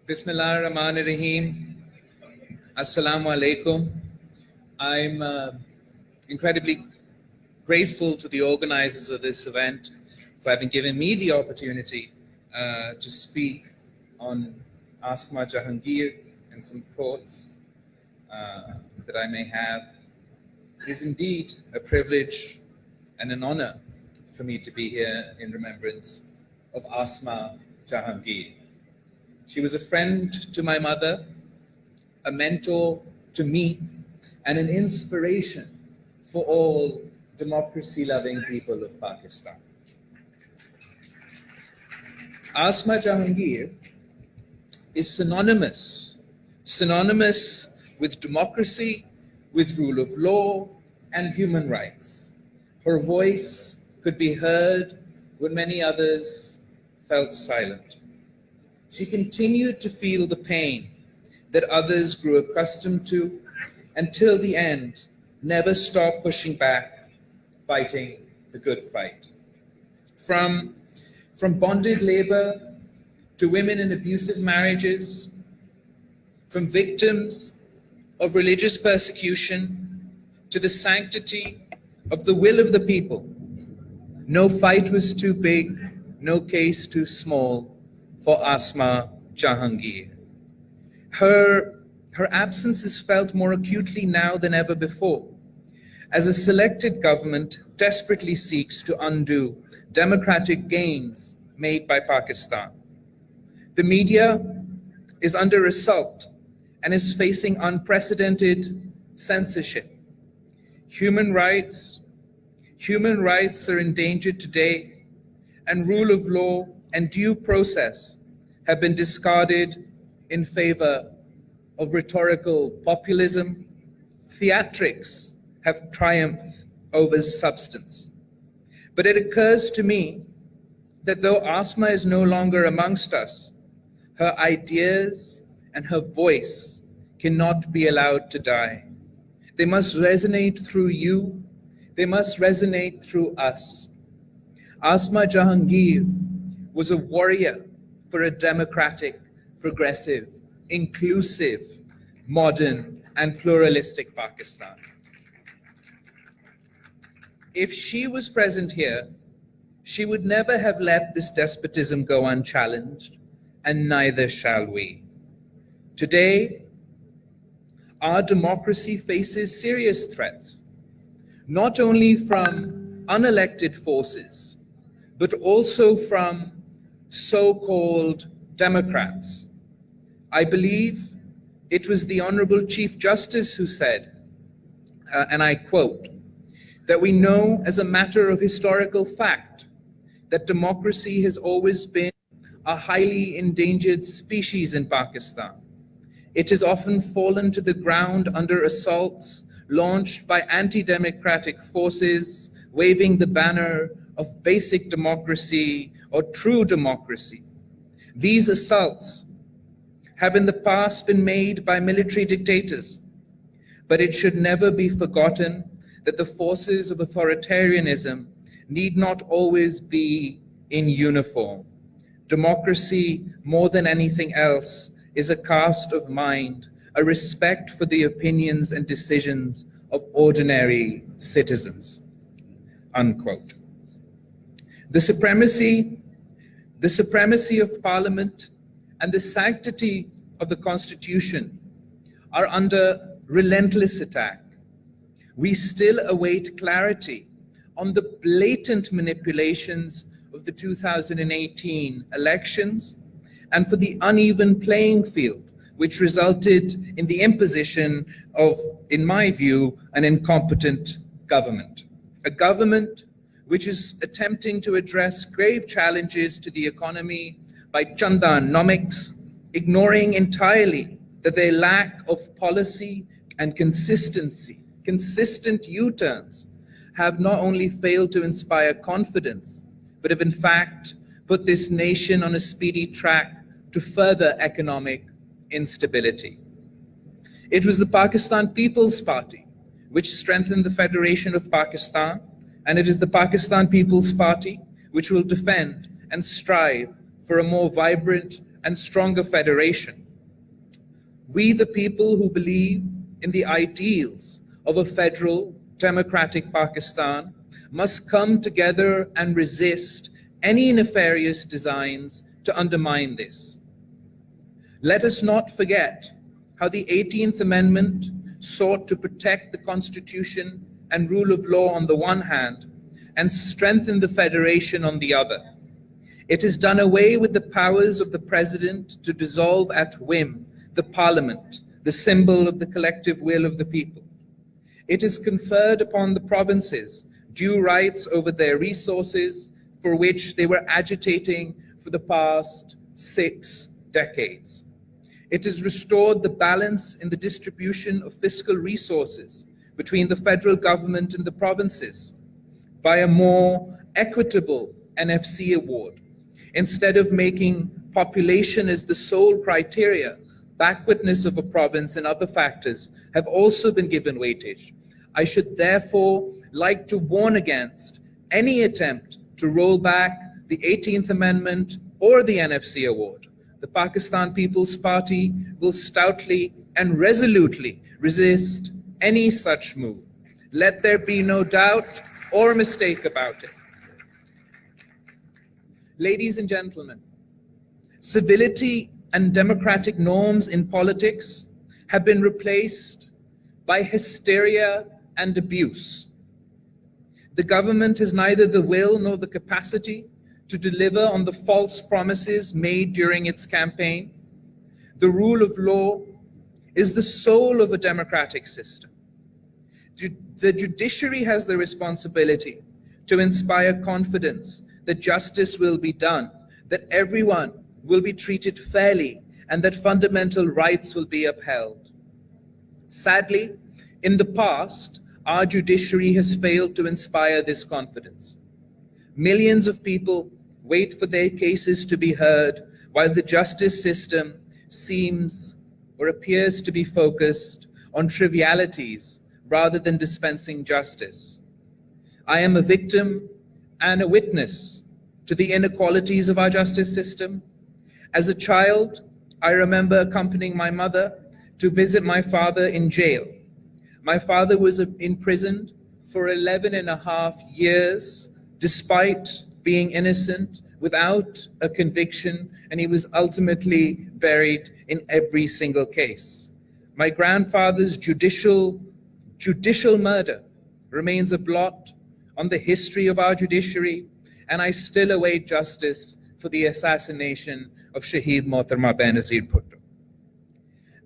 Bismillah ar-Rahman ar-Rahim. Assalamu alaikum. I'm incredibly grateful to the organizers of this event for having given me the opportunity to speak on Asma Jahangir and some thoughts that I may have. It is indeed a privilege and an honor for me to be here in remembrance of Asma Jahangir. She was a friend to my mother, a mentor to me, and an inspiration for all democracy-loving people of Pakistan. Asma Jahangir is synonymous with democracy, with rule of law, and human rights. Her voice could be heard when many others felt silent. She continued to feel the pain that others grew accustomed to until the end, never stopped pushing back, fighting the good fight. From bonded labor to women in abusive marriages, from victims of religious persecution to the sanctity of the will of the people, no fight was too big, no case too small for Asma Jahangir. Her absence is felt more acutely now than ever before, as a selected government desperately seeks to undo democratic gains made by Pakistan. The media is under assault and is facing unprecedented censorship. Human rights are endangered today, and rule of law and due process have been discarded in favor of rhetorical populism. Theatrics have triumphed over substance. But it occurs to me that though Asma is no longer amongst us, her ideas and her voice cannot be allowed to die. They must resonate through you. They must resonate through us. Asma Jahangir was a warrior for a democratic, progressive, inclusive, modern, and pluralistic Pakistan. If she was present here, she would never have let this despotism go unchallenged, and neither shall we. Today, our democracy faces serious threats, not only from unelected forces, but also from so-called Democrats. I believe it was the Honorable Chief Justice who said, and I quote, that we know as a matter of historical fact that democracy has always been a highly endangered species in Pakistan. It has often fallen to the ground under assaults launched by anti-democratic forces waving the banner of basic democracy or true democracy. These assaults have in the past been made by military dictators, but it should never be forgotten that the forces of authoritarianism need not always be in uniform. Democracy, more than anything else, is a cast of mind, a respect for the opinions and decisions of ordinary citizens. Unquote. The supremacy of Parliament and the sanctity of the Constitution are under relentless attack. We still await clarity on the blatant manipulations of the 2018 elections and for the uneven playing field, which resulted in the imposition of, in my view, an incompetent government. A government which is attempting to address grave challenges to the economy by chandanomics, ignoring entirely that their lack of policy and consistency, consistent U-turns, have not only failed to inspire confidence, but have in fact put this nation on a speedy track to further economic instability. It was the Pakistan People's Party which strengthened the Federation of Pakistan, and it is the Pakistan People's Party which will defend and strive for a more vibrant, and stronger federation. We, the people who believe in the ideals of a federal, democratic Pakistan, must come together and resist any nefarious designs to undermine this. Let us not forget how the 18th Amendment sought to protect the Constitution and rule of law on the one hand, and strengthen the federation on the other. It has done away with the powers of the President to dissolve at whim the Parliament, the symbol of the collective will of the people. It has conferred upon the provinces due rights over their resources, for which they were agitating for the past 6 decades. It has restored the balance in the distribution of fiscal resources between the federal government and the provinces by a more equitable NFC award. Instead of making population as the sole criteria, backwardness of a province and other factors have also been given weightage. I should therefore like to warn against any attempt to roll back the 18th Amendment or the NFC award. The Pakistan People's Party will stoutly and resolutely resist any such move. Let there be no doubt or mistake about it. Ladies and gentlemen, civility and democratic norms in politics have been replaced by hysteria and abuse. The government has neither the will nor the capacity to deliver on the false promises made during its campaign. The rule of law is the soul of a democratic system. The judiciary has the responsibility to inspire confidence that justice will be done, that everyone will be treated fairly, and that fundamental rights will be upheld. Sadly, in the past, our judiciary has failed to inspire this confidence. Millions of people wait for their cases to be heard, while the justice system seems or appears to be focused on trivialities rather than dispensing justice. I am a victim and a witness to the inequalities of our justice system. As a child, I remember accompanying my mother to visit my father in jail. My father was imprisoned for 11.5 years, despite being innocent, without a conviction, and he was ultimately buried in every single case. My grandfather's judicial murder remains a blot on the history of our judiciary, and I still await justice for the assassination of Shaheed Mohtarma Benazir Bhutto.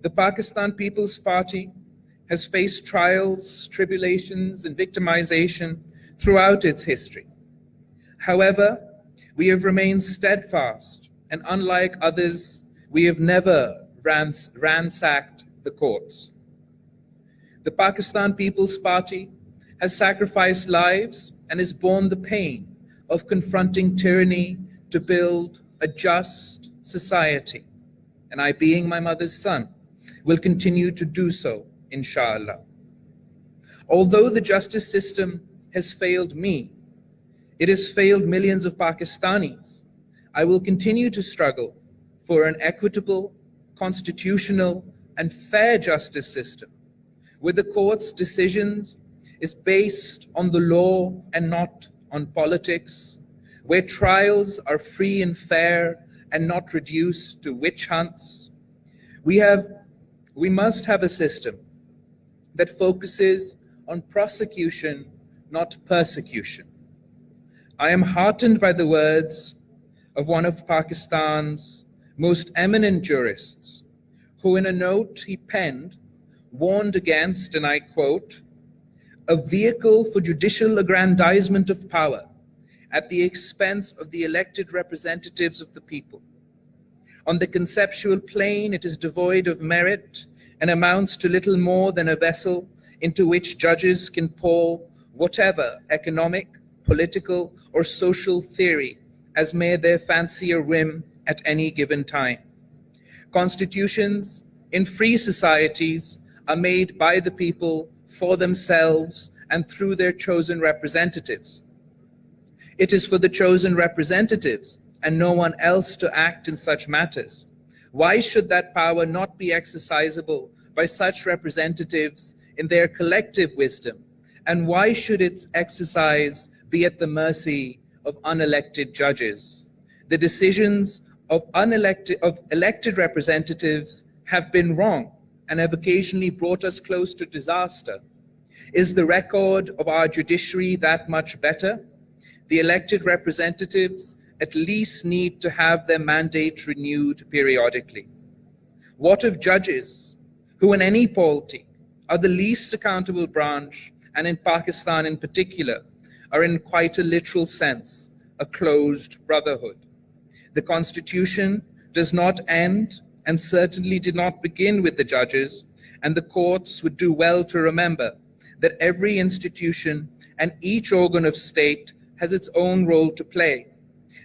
The Pakistan People's Party has faced trials, tribulations, and victimization throughout its history. However, we have remained steadfast, and unlike others, we have never ransacked the courts. The Pakistan People's Party has sacrificed lives and has borne the pain of confronting tyranny to build a just society. And I, being my mother's son, will continue to do so, inshallah. Although the justice system has failed me, it has failed millions of Pakistanis. I will continue to struggle for an equitable, constitutional, and fair justice system, where the court's decisions is based on the law and not on politics, where trials are free and fair and not reduced to witch hunts. We must have a system that focuses on prosecution, not persecution. I am heartened by the words of one of Pakistan's most eminent jurists, who in a note he penned warned against, and I quote, "a vehicle for judicial aggrandizement of power at the expense of the elected representatives of the people. On the conceptual plane, it is devoid of merit and amounts to little more than a vessel into which judges can pour whatever economic, political, or social theory as may their fancy or whim at any given time. Constitutions in free societies are made by the people for themselves and through their chosen representatives. It is for the chosen representatives and no one else to act in such matters. Why should that power not be exercisable by such representatives in their collective wisdom? And why should its exercise be at the mercy of unelected judges? The decisions of elected representatives have been wrong and have occasionally brought us close to disaster. Is the record of our judiciary that much better? The elected representatives at least need to have their mandate renewed periodically. What of judges who in any polity are the least accountable branch, and in Pakistan in particular, are in quite a literal sense a closed brotherhood? The Constitution does not end and certainly did not begin with the judges, and the courts would do well to remember that every institution and each organ of state has its own role to play.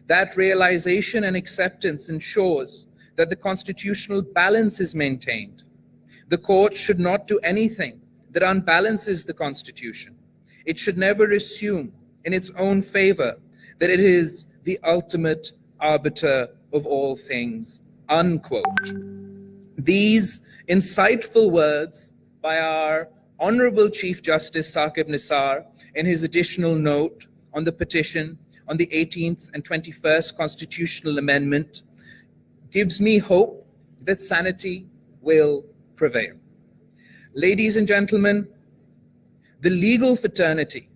That realization and acceptance ensures that the constitutional balance is maintained. The court should not do anything that unbalances the Constitution. It should never assume in its own favor that it is the ultimate arbiter of all things, unquote. These insightful words by our Honorable Chief Justice Saqib Nisar in his additional note on the petition on the 18th and 21st constitutional amendment gives me hope that sanity will prevail. Ladies and gentlemen, the legal fraternity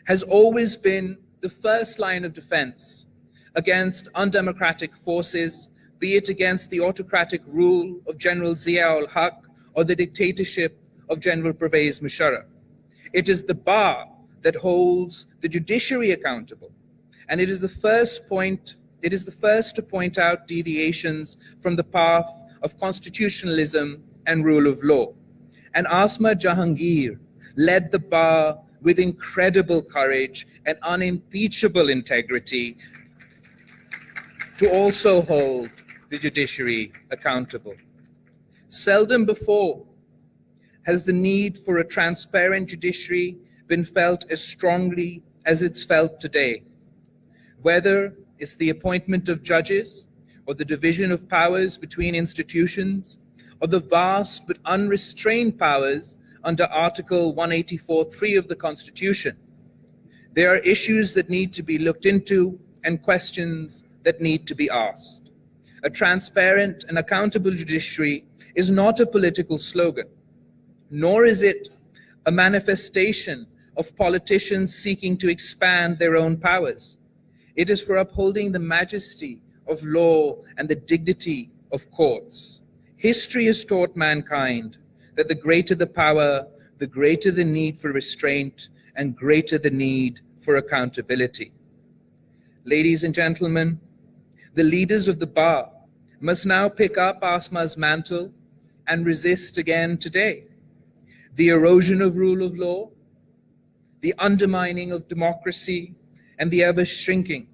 has always been the first line of defense against undemocratic forces, be it against the autocratic rule of General Zia-ul-Haq or the dictatorship of General Pervez Musharraf. It is the bar that holds the judiciary accountable, and it is the first to point out deviations from the path of constitutionalism and rule of law. And Asma Jahangir led the bar with incredible courage and unimpeachable integrity to also hold the judiciary accountable. Seldom before has the need for a transparent judiciary been felt as strongly as it's felt today. Whether it's the appointment of judges, or the division of powers between institutions, or the vast but unrestrained powers under Article 184(3) of the Constitution, there are issues that need to be looked into and questions that need to be asked. A transparent and accountable judiciary is not a political slogan, nor is it a manifestation of politicians seeking to expand their own powers. It is for upholding the majesty of law and the dignity of courts. History has taught mankind that the greater the power, the greater the need for restraint and greater the need for accountability. Ladies and gentlemen, the leaders of the bar must now pick up Asma's mantle and resist again today. The erosion of rule of law, the undermining of democracy, and the ever-shrinking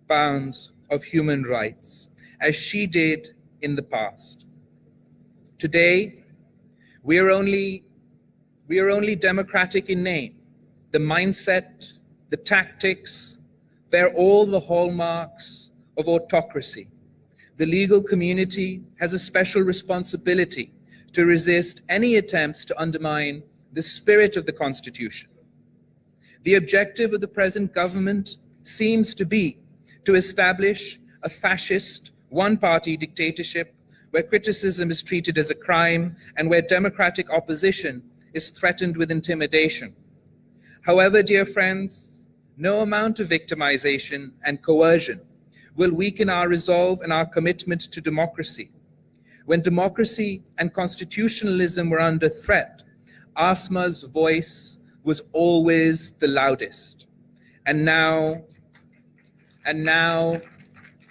bounds of human rights, as she did in the past. Today, we are only democratic in name. The mindset, the tactics, bear all the hallmarks of autocracy. The legal community has a special responsibility to resist any attempts to undermine the spirit of the Constitution. The objective of the present government seems to be to establish a fascist, one-party dictatorship where criticism is treated as a crime and where democratic opposition is threatened with intimidation. However, dear friends, no amount of victimization and coercion will weaken our resolve and our commitment to democracy. When democracy and constitutionalism were under threat, Asma's voice was always the loudest. And now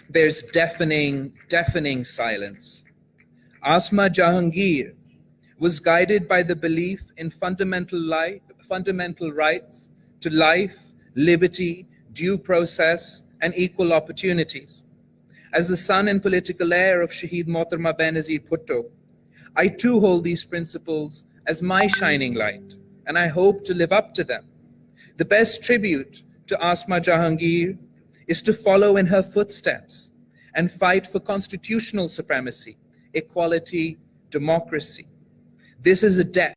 there's deafening silence. Asma Jahangir was guided by the belief in fundamental rights to life, liberty, due process, and equal opportunities. As the son and political heir of Shaheed Mohtarma Benazir Bhutto, I too hold these principles as my shining light, and I hope to live up to them. The best tribute to Asma Jahangir is to follow in her footsteps and fight for constitutional supremacy, equality, democracy. This is a debt